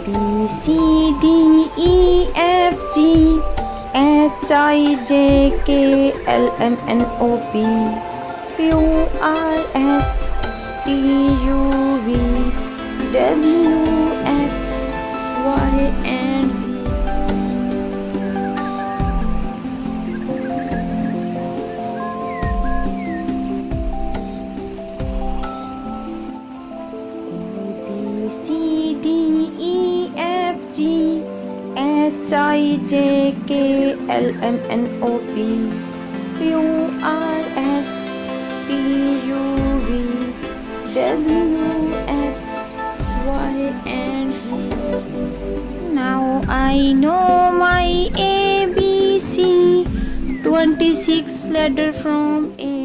B, C, D, E, F, G, H, I, J, K, L, M, N, O, P, Q, R, S, T, U, V, W, X, Y, and Z. C, D, E, F, G, H, I, J, K, L, M, N, O, P, Q, R, S, T, U, V, W, X, Y, and Z. Now I know my ABC, 26 letters from A.